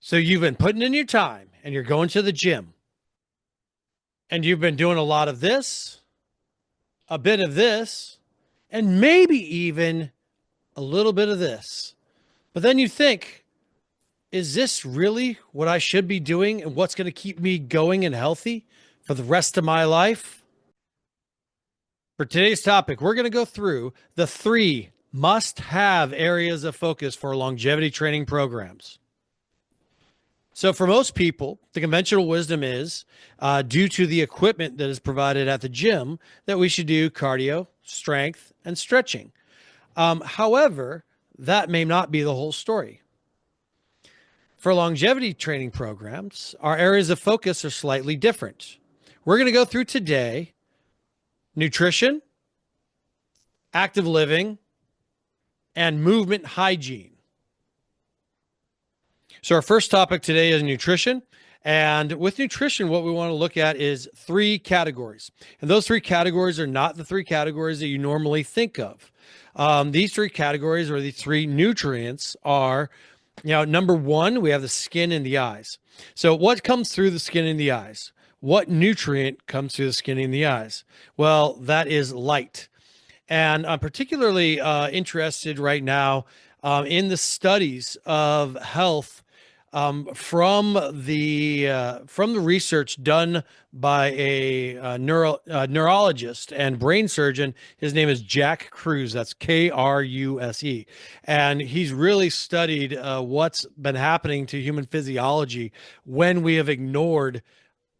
So you've been putting in your time and you're going to the gym and you've been doing a lot of this, a bit of this, and maybe even a little bit of this. But then you think, is this really what I should be doing and what's going to keep me going and healthy for the rest of my life? For today's topic, we're going to go through the three must have areas of focus for longevity training programs. So, for most people, the conventional wisdom is due to the equipment that is provided at the gym that we should do cardio, strength, and stretching. However, that may not be the whole story. For longevity training programs, our areas of focus are slightly different. We're going to go through today nutrition, active living, and movement hygiene. So, our first topic today is nutrition. And with nutrition, what we want to look at is three categories. And those three categories are not the three categories that you normally think of. These three categories, or these three nutrients, are number one, we have the skin and the eyes. So, what comes through the skin and the eyes? What nutrient comes through the skin and the eyes? Well, that is light. And I'm particularly interested right now in the studies of health from the research done by a neurologist and brain surgeon. His name is Jack Kruse. That's Kruse, and he's really studied what's been happening to human physiology when we have ignored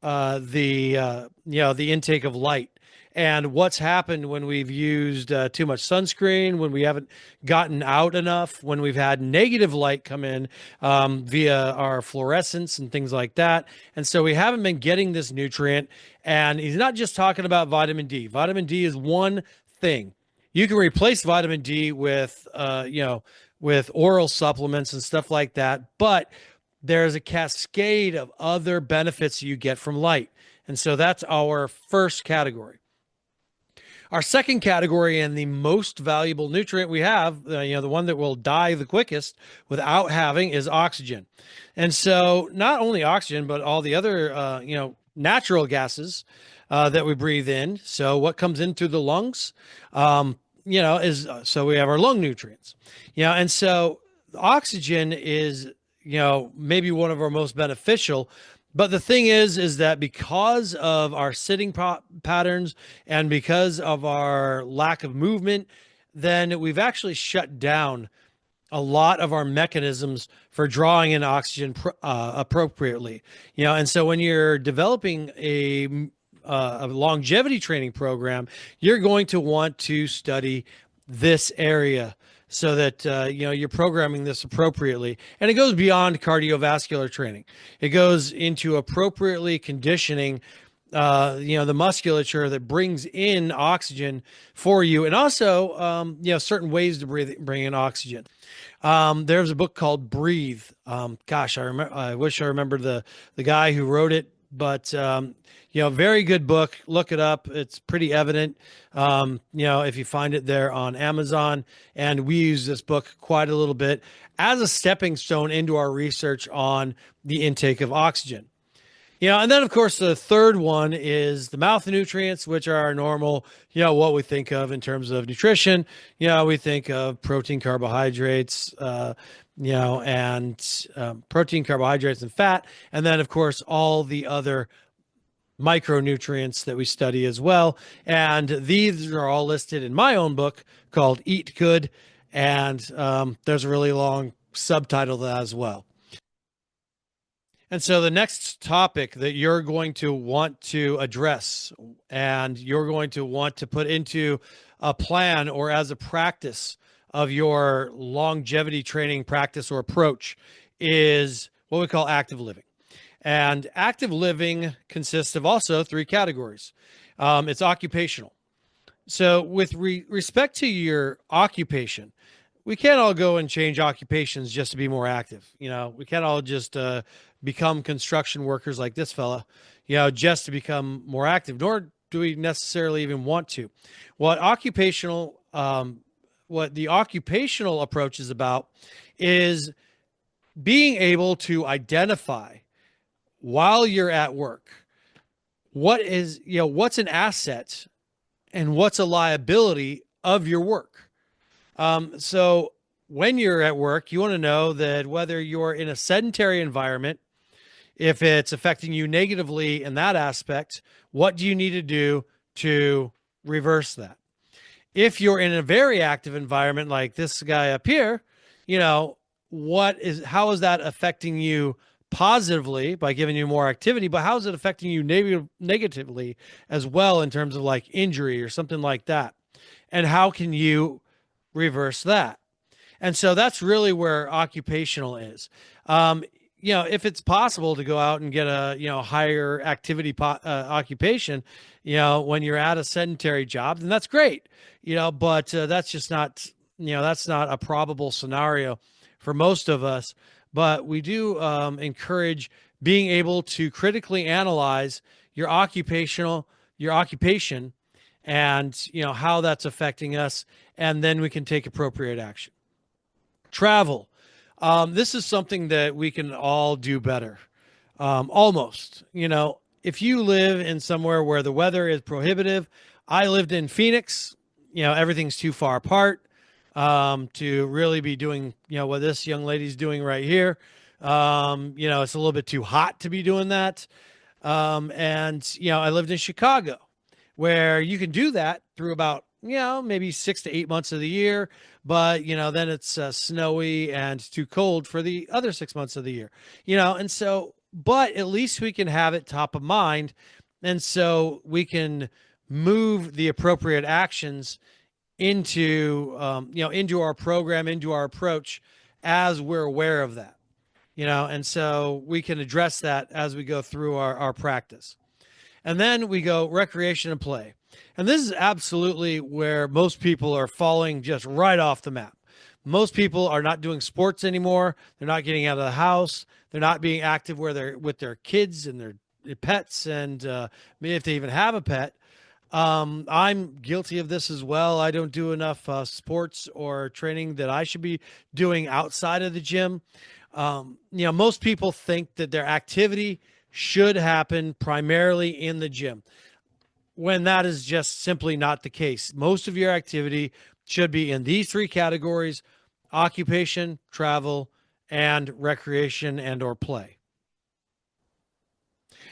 the intake of light, and what's happened when we've used too much sunscreen, when we haven't gotten out enough, when we've had negative light come in via our fluorescence and things like that. And so we haven't been getting this nutrient. And he's not just talking about vitamin D. Vitamin D is one thing. You can replace vitamin D with with oral supplements and stuff like that, but there's a cascade of other benefits you get from light. And so that's our first category. Our second category, and the most valuable nutrient we have, the one that will die the quickest without having, is oxygen. And so not only oxygen, but all the other, natural gases that we breathe in. So what comes in through the lungs, is so we have our lung nutrients. And so oxygen is, maybe one of our most beneficial. But the thing is that because of our sitting patterns and because of our lack of movement, then we've actually shut down a lot of our mechanisms for drawing in oxygen appropriately. And so when you're developing a longevity training program, you're going to want to study this area so that you're programming this appropriately. And it goes beyond cardiovascular training. It goes into appropriately conditioning the musculature that brings in oxygen for you, and also certain ways to bring in oxygen. There's a book called Breathe. I wish I remembered the guy who wrote it, but very good book. Look it up. It's pretty evident. If you find it there on Amazon. And we use this book quite a little bit as a stepping stone into our research on the intake of oxygen. And then of course the third one is the mouth nutrients, which are our normal, what we think of in terms of nutrition. We think of protein, carbohydrates, protein, carbohydrates, and fat. And then of course all the other micronutrients that we study as well. And these are all listed in my own book called Eat Good. And there's a really long subtitle to that as well. And so the next topic that you're going to want to address and you're going to want to put into a plan or as a practice of your longevity training practice or approach is what we call active living. And active living consists of also three categories. It's occupational. So with respect to your occupation, we can't all go and change occupations just to be more active. We can't all just become construction workers like this fella, just to become more active, nor do we necessarily even want to. What the occupational approach is about is being able to identify while you're at work what's an asset and what's a liability of your work. So when you're at work, you want to know that whether you're in a sedentary environment, if it's affecting you negatively in that aspect, what do you need to do to reverse that? If you're in a very active environment like this guy up here, you know, how is that affecting you positively by giving you more activity, but how is it affecting you negatively as well in terms of like injury or something like that? And how can you reverse that? And so that's really where occupational is. If it's possible to go out and get a higher activity occupation, when you're at a sedentary job, then that's great. But that's just not that's not a probable scenario for most of us. But we do encourage being able to critically analyze your occupation, and how that's affecting us, and then we can take appropriate action. Travel. This is something that we can all do better. Almost, if you live in somewhere where the weather is prohibitive, I lived in Phoenix, everything's too far apart to really be doing, what this young lady's doing right here. It's a little bit too hot to be doing that. I lived in Chicago where you can do that through about, maybe 6 to 8 months of the year. But, then it's snowy and too cold for the other 6 months of the year, and so, but at least we can have it top of mind. And so we can move the appropriate actions into, into our program, into our approach as we're aware of that, and so we can address that as we go through our practice. And then we go recreation and play. And this is absolutely where most people are falling just right off the map. Most people are not doing sports anymore. They're not getting out of the house. They're not being active where they're with their kids and their pets, and maybe if they even have a pet. I'm guilty of this as well. I don't do enough sports or training that I should be doing outside of the gym. Most people think that their activity should happen primarily in the gym, when that is just simply not the case. Most of your activity should be in these three categories: occupation, travel, and recreation and or play.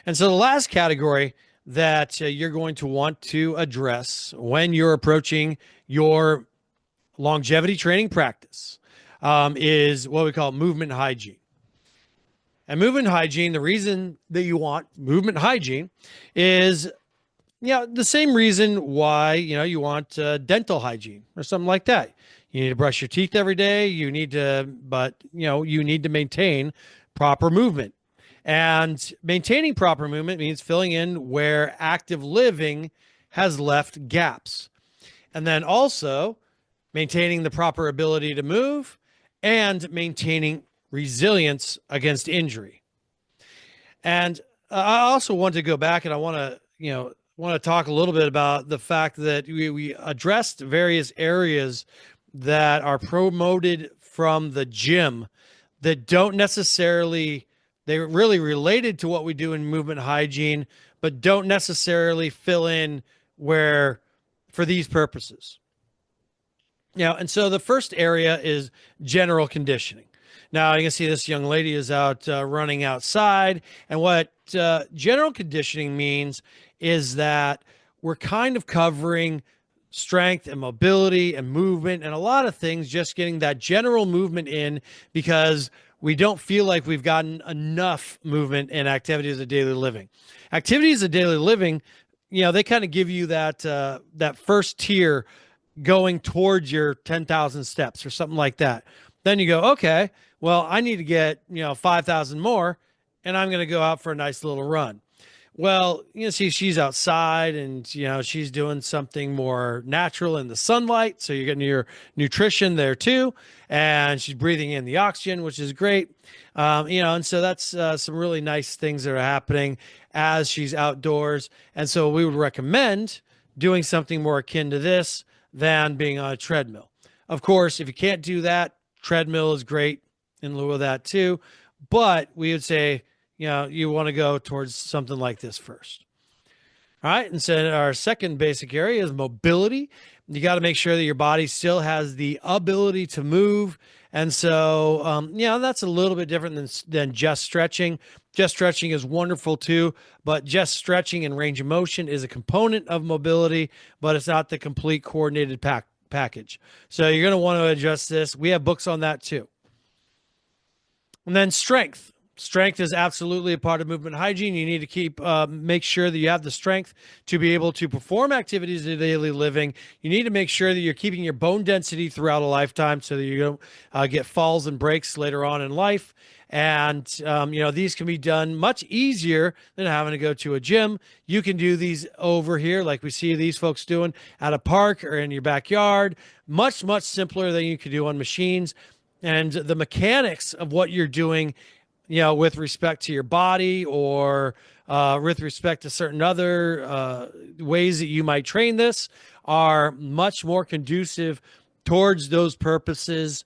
And so the last category that you're going to want to address when you're approaching your longevity training practice is what we call movement hygiene. And movement hygiene, the reason that you want movement hygiene is the same reason why, you want dental hygiene or something like that. You need to brush your teeth every day. You need to maintain proper movement. And maintaining proper movement means filling in where active living has left gaps. And then also maintaining the proper ability to move and maintaining resilience against injury. And I also want to go back, and I want to talk a little bit about the fact that we addressed various areas that are promoted from the gym that don't necessarily, they're really related to what we do in movement hygiene, but don't necessarily fill in where for these purposes. And so the first area is general conditioning. Now you can see this young lady is out running outside, and what general conditioning means is that we're kind of covering strength and mobility and movement and a lot of things, just getting that general movement in because we don't feel like we've gotten enough movement in activities of daily living. Activities of daily living, they kind of give you that first tier going towards your 10,000 steps or something like that. Then you go, okay, well, I need to get, 5,000 more, and I'm going to go out for a nice little run. Well, see, she's outside and, she's doing something more natural in the sunlight. So you're getting your nutrition there too. And she's breathing in the oxygen, which is great. And so that's some really nice things that are happening as she's outdoors. And so we would recommend doing something more akin to this than being on a treadmill. Of course, if you can't do that, treadmill is great. in lieu of that too. But we would say, you want to go towards something like this first. All right. And so our second basic area is mobility. You got to make sure that your body still has the ability to move. And so, that's a little bit different than just stretching. Just stretching is wonderful too, but just stretching and range of motion is a component of mobility, but it's not the complete coordinated package. So you're going to want to adjust this. We have books on that too. And then strength. Strength is absolutely a part of movement hygiene. You need to make sure that you have the strength to be able to perform activities of daily living. You need to make sure that you're keeping your bone density throughout a lifetime so that you don't get falls and breaks later on in life. And, these can be done much easier than having to go to a gym. You can do these over here, like we see these folks doing at a park or in your backyard. Much, much simpler than you could do on machines. And the mechanics of what you're doing, with respect to your body or with respect to certain other ways that you might train this, are much more conducive towards those purposes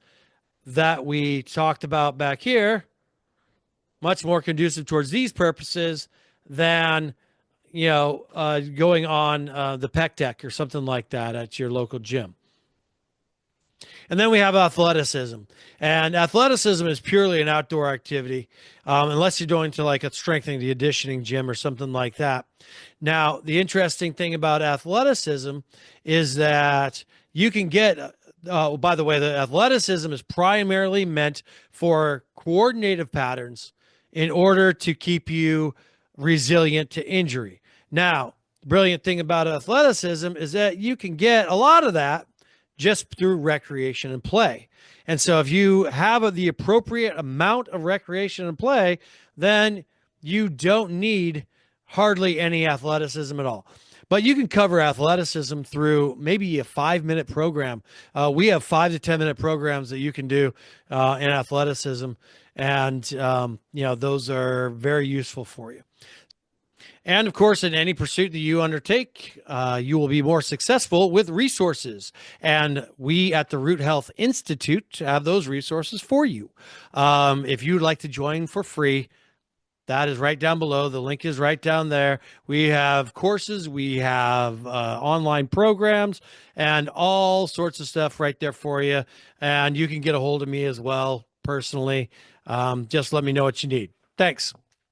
that we talked about back here, much more conducive towards these purposes than, going on the pec deck or something like that at your local gym. And then we have athleticism. And athleticism is purely an outdoor activity, unless you're going to like a strengthening, the conditioning gym or something like that. Now, the interesting thing about athleticism is that you can get, by the way, the athleticism is primarily meant for coordinative patterns in order to keep you resilient to injury. Now, the brilliant thing about athleticism is that you can get a lot of that just through recreation and play. And so if you have the appropriate amount of recreation and play, then you don't need hardly any athleticism at all. But you can cover athleticism through maybe a 5-minute program. We have 5 to 10-minute programs that you can do in athleticism. And, those are very useful for you. And of course, in any pursuit that you undertake, you will be more successful with resources. And we at the Root Health Institute have those resources for you. If you'd like to join for free, that is right down below. The link is right down there. We have courses, we have online programs, and all sorts of stuff right there for you. And you can get a hold of me as well personally. Just let me know what you need. Thanks.